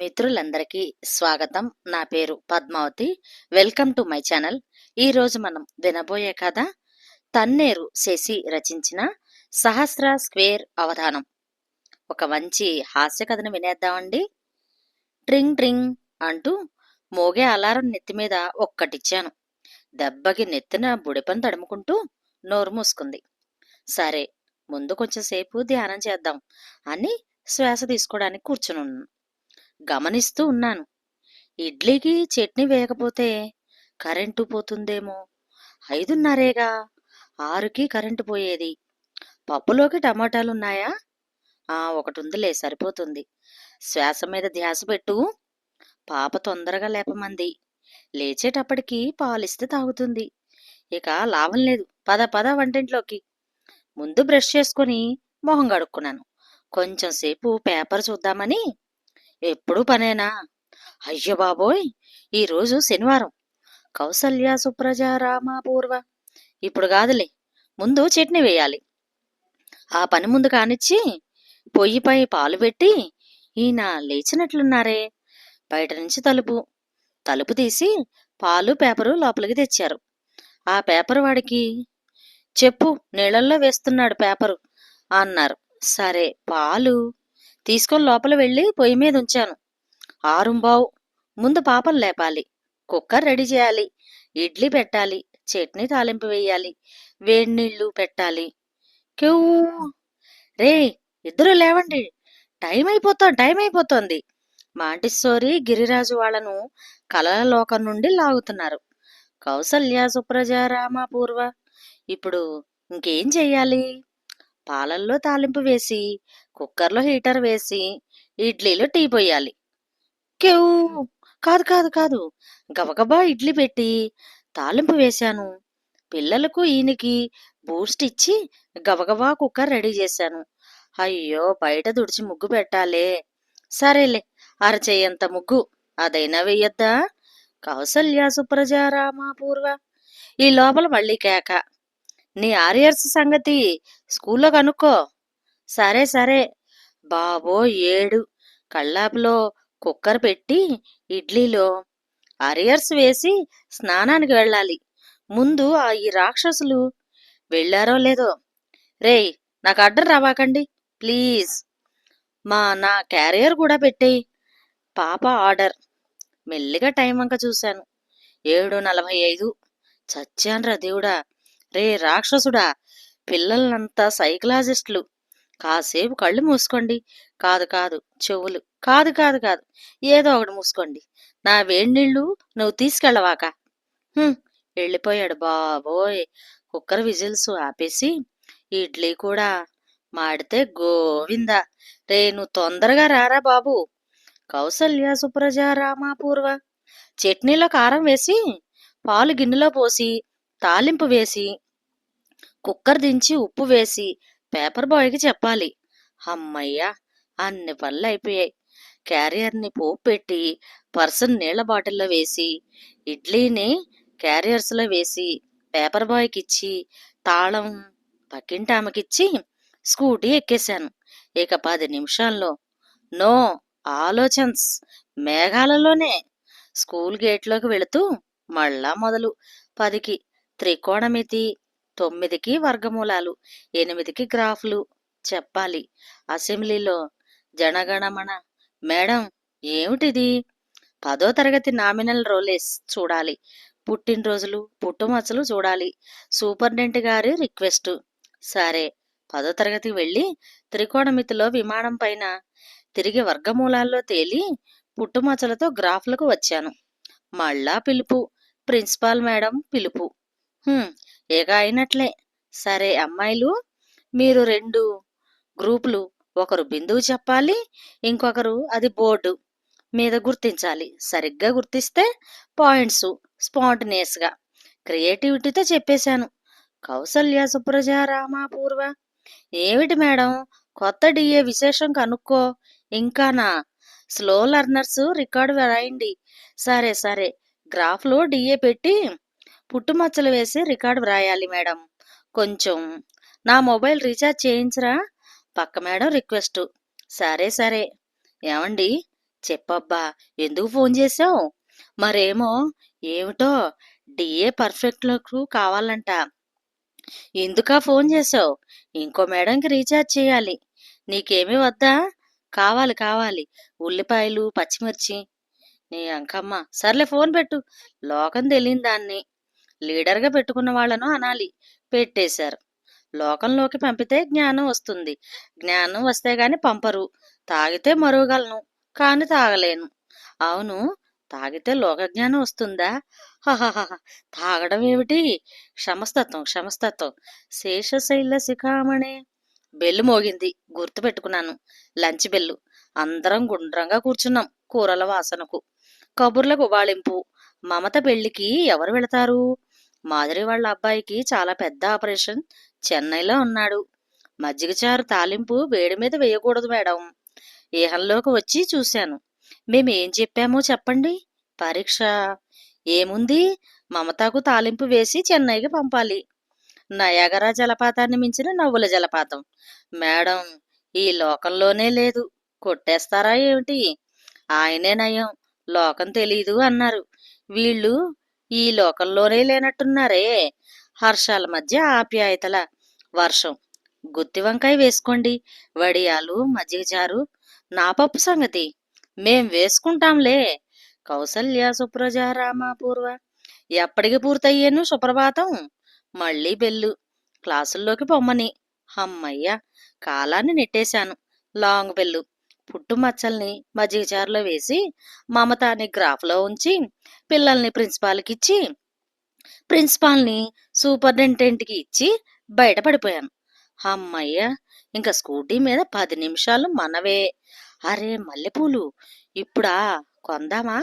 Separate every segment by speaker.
Speaker 1: మిత్రులందరికీ స్వాగతం. నా పేరు Padmavathi. Welcome to my channel. ఈరోజు మనం వినబోయే కథ తన్నేరు శశి రచించిన సహస్ర స్క్వేర్ అవధానం. ఒక మంచి హాస్య కథను వినేద్దామండి. ట్రింగ్ ట్రింగ్ అంటూ మోగే అలారం నెత్తిమీద ఒక్కటిచ్చాను. దెబ్బకి నెత్తిన బుడిపని తడుముకుంటూ నోరు మూసుకుంది. సరే, ముందు కొంచెంసేపు ధ్యానం చేద్దాం అని శ్వాస తీసుకోవడానికి కూర్చునున్నాను. గమనిస్తూ ఉన్నాను. ఇడ్లీకి చట్నీ వేయకపోతే కరెంటు పోతుందేమో. 5:30గా, 6కి కరెంటు పోయేది. పప్పులోకి టమాటాలున్నాయా? ఒకటుందిలే, సరిపోతుంది. శ్వాస మీద ధ్యాస పెట్టు. పాప తొందరగా లేపమంది. లేచేటప్పటికి పాలిస్తే తాగుతుంది. ఇక లాభం లేదు. పద పద వంటింట్లోకి. ముందు బ్రష్ చేసుకుని మొహం కడుక్కున్నాను. కొంచెం సేపు పేపర్ చూద్దామని. ఎప్పుడు పనేనా? అయ్యో బాబోయ్, ఈరోజు శనివారం. కౌసల్య సుప్రజ రామ పూర్వ. ఇప్పుడు కాదులే, ముందు చట్నీ వేయాలి. ఆ పని ముందు కానిచ్చి పొయ్యిపై పాలు పెట్టి ఈయన లేచినట్లున్నారే. బయట నుంచి తలుపు తీసి పాలు పేపరు లోపలికి తెచ్చారు. ఆ పేపరు వాడికి చెప్పు, నీళ్ళల్లో వేస్తున్నాడు పేపరు అన్నారు. సరే, పాలు తీసుకొని లోపల వెళ్ళి పొయ్యి మీద ఉంచాను. 6:15. ముందు పాపను లేపాలి. కుక్కర్ రెడీ చేయాలి. ఇడ్లీ పెట్టాలి. చట్నీ తాలింపు వేయాలి. వేడినీళ్లు పెట్టాలి. క్యూ! రే, ఇద్దరు లేవండి, టైం అయిపోతోంది. మాంటిస్సోరి గిరిరాజు వాళ్లను కలల లోకం నుండి లాగుతున్నారు. కౌసల్య సుప్రజ రామ పూర్వ. ఇప్పుడు ఇంకేం చెయ్యాలి? పాలల్లో తాలింపు వేసి, కుక్కర్లో హీటర్ వేసి, ఇడ్లీలో టీ పొయ్యాలి. క్యూ! కాదు, గబగబా ఇడ్లీ పెట్టి తాలింపు వేశాను. పిల్లలకు ఈయనకి బూస్ట్ ఇచ్చి గబగబా కుక్కర్ రెడీ చేశాను. అయ్యో, బయట తుడిచి ముగ్గు పెట్టాలే. సరేలే, అరచేయంత ముగ్గు అదైనా వెయ్యొద్దా? కౌసల్య సుప్రజ రామ పూర్వ. ఈ లోపల మళ్ళీ కేక. నీ ఆరియర్స్ సంగతి స్కూల్లో కనుక్కో. సరే. బాబో 7. కళ్ళాపులో కుక్కర్ పెట్టి ఇడ్లీలో ఆరియర్స్ వేసి స్నానానికి వెళ్ళాలి. ముందు ఈ రాక్షసులు వెళ్ళారో లేదో. రేయ్, నాకు అడ్డం రావాకండి ప్లీజ్. నా క్యారియర్ కూడా పెట్టేయి. పాప ఆర్డర్. మెల్లిగా టైం వంక చూశాను. 7:45. చచ్చాన్రా దేవుడా. రే రాక్షసుడా, పిల్లలంతా సైకలాజిస్టులు. కాసేపు కళ్ళు మూసుకోండి. కాదు, చెవులు. కాదు, ఏదో ఒకటి మూసుకోండి. నా వేడినీళ్లు నువ్వు తీసుకెళ్ళవాక. వెళ్ళిపోయాడు బాబోయ్. కుక్కర్ విజిల్స్ ఆపేసి ఇడ్లీ కూడా మాడితే గోవిందా. రే, నువ్వు తొందరగా రారా బాబు. కౌసల్య సుప్రజ రామ పూర్వ. చట్నీలో కారం వేసి, పాలు గిన్నెలో పోసి, తాలింపు వేసి, కుక్కర్ దించి ఉప్పు వేసి పేపర్ బాయ్కి చెప్పాలి. అమ్మయ్యా, అన్ని పనులు అయిపోయాయి. క్యారియర్ని పోపు పెట్టి, పర్సన్ నీళ్ల బాటిల్లో వేసి, ఇడ్లీని క్యారియర్స్లో వేసి, పేపర్ బాయ్కి ఇచ్చి, తాళం పక్కింటామకిచ్చి స్కూటీ ఎక్కేశాను. ఇక 10 నిమిషాల్లో నో ఆలోచన్స్ మేఘాలలోనే. స్కూల్ గేట్లోకి వెళుతూ మళ్ళా మొదలు. 10కి త్రికోణమితి, 9కి వర్గమూలాలు, 8కి గ్రాఫ్లు చెప్పాలి. అసెంబ్లీలో జనగణమన. మేడం, ఏమిటిది? 10వ తరగతి నామినల్ రోలేస్ చూడాలి. పుట్టినరోజులు, పుట్టుమచ్చలు చూడాలి. సూపరింటెండెంట్ గారి రిక్వెస్ట్. సరే, 10వ తరగతికి వెళ్ళి త్రికోణమితిలో విమానం పైన తిరిగి వర్గమూలాల్లో తేలి పుట్టుమచ్చలతో గ్రాఫ్లకు వచ్చాను. మళ్ళా పిలుపు. ప్రిన్సిపాల్ మేడం పిలుపు. ఇక అయినట్లే. సరే అమ్మాయిలు, మీరు 2 గ్రూపులు. ఒకరు బిందువు చెప్పాలి, ఇంకొకరు అది బోర్డు మీద గుర్తించాలి. సరిగ్గా గుర్తిస్తే పాయింట్స్. స్పాంటనియస్గా, క్రియేటివిటీతో చెప్పేశాను. కౌసల్య సుప్రజ రామ పూర్వ. ఏమిటి మేడం, కొత్త డిఏ విశేషం కనుక్కో. ఇంకానా? స్లో లర్నర్స్ రికార్డు రాయండి. సరే, గ్రాఫ్లో డిఏ పెట్టి పుట్టుమచ్చలు వేసి రికార్డు వ్రాయాలి మేడం. కొంచెం నా మొబైల్ రీఛార్జ్ చేయించరా? పక్క మేడం రిక్వెస్ట్. సరే. ఏమండి, చెప్పబ్బా, ఎందుకు ఫోన్ చేశావు? మరేమో ఏమిటో డిఏ పర్ఫెక్ట్‌లకు కావాలంట. ఎందుకా ఫోన్ చేశావు? ఇంకో మేడంకి రీఛార్జ్ చేయాలి. నీకేమీ వద్దా? కావాలి కావాలి. ఉల్లిపాయలు, పచ్చిమిర్చి. నీ అంకమ్మ. సర్లే ఫోన్ పెట్టు. లోకం తెలియని దాన్ని లీడర్‌గా పెట్టుకున్న వాళ్ళను అనాలి. పెట్టేశారు. లోకంలోకి పంపితే జ్ఞానం వస్తుంది. జ్ఞానం వస్తే గాని పంపరు. తాగితే మరుగలను, కాని తాగలేను. అవును, తాగితే లోకజ్ఞానం వస్తుందా? హహహహ. తాగడం ఏమిటి? క్షమస్తత్వం క్షమస్తత్వం. శేషశైల శిఖామణే. బెల్లు మోగింది. గుర్తు పెట్టుకున్నాను. Lunch bell. అందరం గుండ్రంగా కూర్చున్నాం కూరల వాసనకు. కబుర్లకు ఉబాళింపు. మమత పెళ్లికి ఎవరు వెళతారు? మాధురి వాళ్ళ అబ్బాయికి చాలా పెద్ద ఆపరేషన్. చెన్నైలో ఉన్నాడు. మజ్జిగచారు తాలింపు వేడి మీద వేయకూడదు మేడం. ఈహంలోకి వచ్చి చూశాను. మేమేం చెప్పామో చెప్పండి. పరీక్ష ఏముంది? మమతకు తాలింపు వేసి చెన్నైకి పంపాలి. నయాగరా జలపాతాన్ని మించిన నవ్వుల జలపాతం. మేడం, ఈ లోకంలోనే లేదు. కొట్టేస్తారా ఏమిటి? ఆయనే నయం. లోకం తెలీదు అన్నారు. వీళ్ళు ఈ లోకంలోనే లేనట్టున్నారే. హర్షాల మధ్య ఆప్యాయతల వర్షం. గుత్తి వంకాయ వేసుకోండి. వడియాలు, మజ్జిగచారు. నా పప్పు సంగతి మేం వేసుకుంటాంలే. కౌసల్య సుప్రజ రామ పూర్వ. ఎప్పటికి పూర్తయ్యేను సుప్రభాతం? మళ్ళీ బెల్లు. క్లాసుల్లోకి పొమ్మని. హమ్మయ్య, కాలాన్ని నెట్టేశాను. Long bell. పుట్టుమచ్చల్ని మజ్జిగచారులో వేసి మమతాని గ్రాఫ్లో ఉంచి పిల్లల్ని ప్రిన్సిపాల్కిచ్చి ప్రిన్సిపాల్ని సూపరింటెండెంట్కి ఇచ్చి బయటపడిపోయాను. అమ్మయ్య, ఇంకా స్కూటీ మీద 10 నిమిషాలు మనవే. అరే మల్లెపూలు, ఇప్పుడా కొందామా?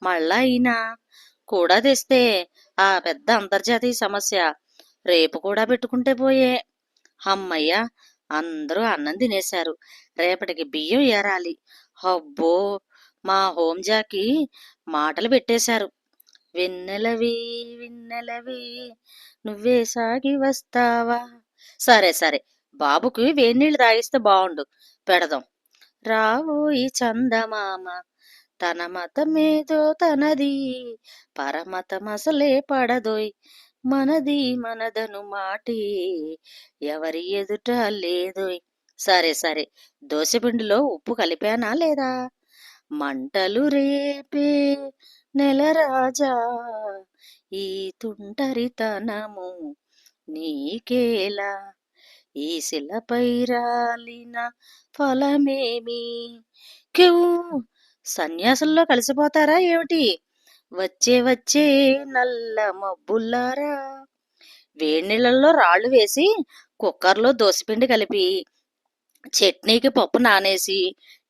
Speaker 1: మళ్ళా ఈయన కూడా తెస్తే ఆ పెద్ద అంతర్జాతీయ సమస్య రేపు కూడా పెట్టుకుంటే పోయే. అమ్మయ్య, అందరూ అన్నం తినేశారు. రేపటికి బియ్యం ఏరాలి. అబ్బో, మా హోంజాకి మాటలు పెట్టేశారు. వెన్నెలవి వెన్నెలవి నువ్వే సాగి వస్తావా. సరే సరే, బాబుకి వేడినీళ్ళు తాగిస్తే బాగుండు. పెడదాం. రావోయి చందమామ, తన మతమేదో తనది, పరమతమసలే పడదోయ్, మనది మనదను మాటే ఎవరి ఎదుట లేదోయ్. సరే సరే, దోశపిండిలో ఉప్పు కలిపానా లేదా? మంటలు రేపే నెలరాజా, ఈ తుంటరితనము నీకేలా, ఈ శిలపై రాలిన ఫలమేమి. క్యూ, సన్యాసుల్లో కలిసిపోతారా ఏమిటి? వచ్చే వచ్చే నల్ల మబ్బుల్లారా. వేడినీళ్ళల్లో రాళ్లు వేసి కుక్కర్లో దోసపిండి కలిపి చట్నీకి పప్పు నానేసి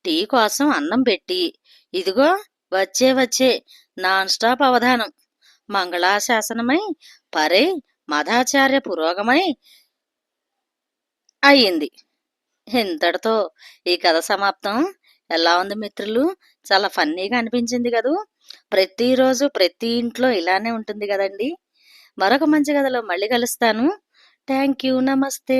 Speaker 1: టీ కోసం అన్నం పెట్టి ఇదిగో వచ్చే వచ్చే నాన్ స్టాప్ అవధానం. మంగళాశాసనమై పరే మధాచార్య పురోగమై అయ్యింది. ఇంతటితో ఈ కథ సమాప్తం. ఎలా ఉంది మిత్రులు? చాలా ఫన్నీగా అనిపించింది కదూ? ప్రతిరోజు ప్రతి ఇంట్లో ఇలానే ఉంటుంది కదండి. మరొక మంచి కథలో మళ్ళీ కలుస్తాను. Thank you. నమస్తే.